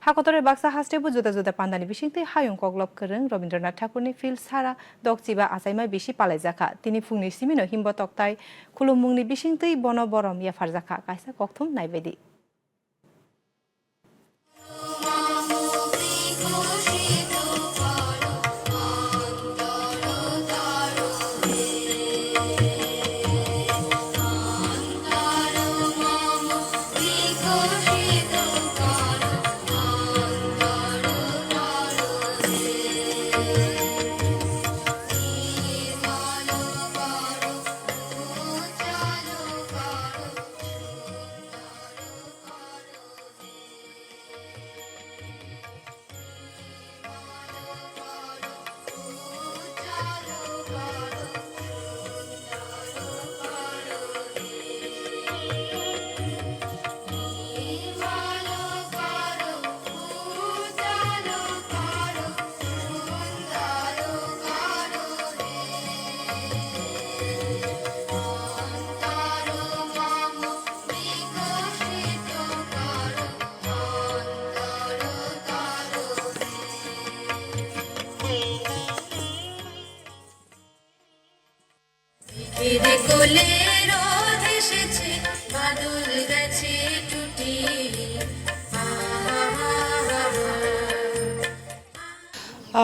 Hakotore baksa hastebu juda pandani bishingti hayung koglop kereng Rabindranath Thakurni fil sara dokjiba asaimai bishi palaijaka tini fungni simino himbo toktai khulumungni bishingti bono borom ya farjaka kaisa kokthum naibedi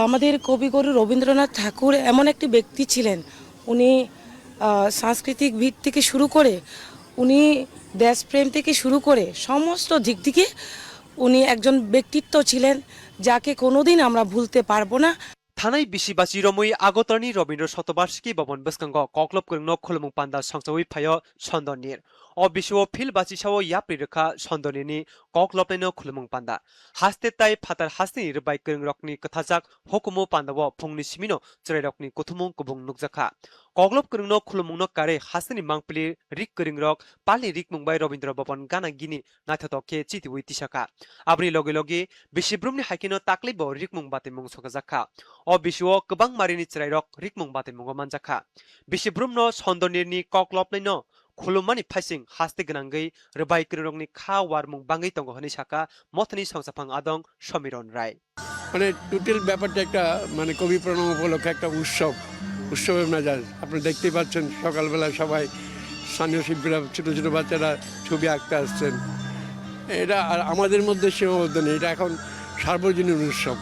আমাদের কবিগুরু রবীন্দ্রনাথ ঠাকুর এমন একটি ব্যক্তি ছিলেন উনি সাংস্কৃতিক ভিত থেকে শুরু করে উনি দেশপ্রেম থেকে শুরু করে সমস্ত দিক থেকে উনি একজন ব্যক্তিত্ব ছিলেন যাকে কোনোদিন আমরা ভুলতে পারবো না থানাই বিশিবাসী রমই আগতরনি রবীন্দ্র শতবার্ষিকী ভবন বসকাঙ্গ কক্লব করং খুলমুং পান্ডা সংসওই ফায় সন্দনির অ বিশ্ব ফিল বাসি সাও ইয়াপ্রি রেখা সন্দনিনি কক্লবনেনো খুলমুং পান্ডা হাসতে তাই ফাতার হাসনি রবাই করং রকনি কথাজাক হকুমু পান্ডাও ফুংনি সিমিনো চরাই রকনি কুথুমুং কুবুং নুকজাখা কক্লব করং খুলমুংনো কারে হাসনি মাংপলি রিক করং রক পালি রিক মুংবাই রবীন্দ্র ভবন গানা গিনি নাথতকে চিতিউই তিসাকা আবনি লগে লগে বিশিব্রুমনি হাইকিনো তাকলিব রিক মুং বাতে মুং সকাজাখা অ বিশ্ব গোবাং মারিনি চরাইরক রিকমুং বাতে মুঙ্গ মানজাখা বিশিব্রুমনো সন্দনিরনি কক্লবনাইনো খুলুমানি ফাইসিং হাসতে গনাঙ্গै রবাই করংনি খা ওয়ারমুং বাঙ্গै তঙ্গ হনি সাকা মথনি সংসাফাং আদং সমীরণ রায় মানে টোটাল ব্যাপারটা একটা মানে কবি প্রণব উপলক্ষে একটা উৎসবের মেজাজ আপনি দেখতেই পাচ্ছেন সকালবেলা সবাই স্থানীয় শিল্পীরা ছোট ছোট বাচ্চারা ছবি আঁকতে আসছেন এটা আর আমাদের মধ্যে সীমাবদ্ধ নেই এটা এখন সার্বজনীন উৎসব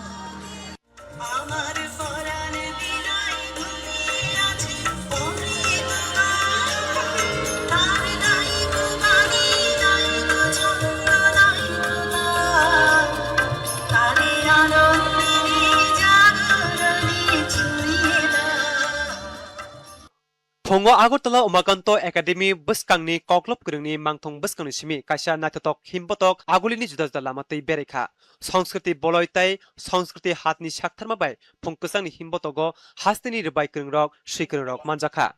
Phongo Agortala Umakanto Academy Buskangni Koklop Kurungni Mangthong Buskangni Simi Kaisa Natatok Himbotok Agulini Judazda Lamatei Bereka Sanskriti Boloitai Sanskriti Hatni Shaktharmabai Phongkusangni Himbotogo Hastini Rebai Kurungrok Shikurok Manjaka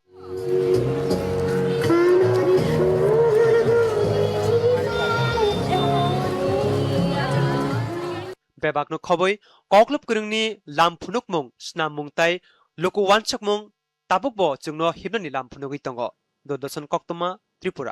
Bebakno Khoboi Koklop Kurungni Lamphunukmung Snamungtai Lokuwanchakmung Tabukbo Jungno Hibnani Lamphunugui Tongo Dodoson Koktoma Tripura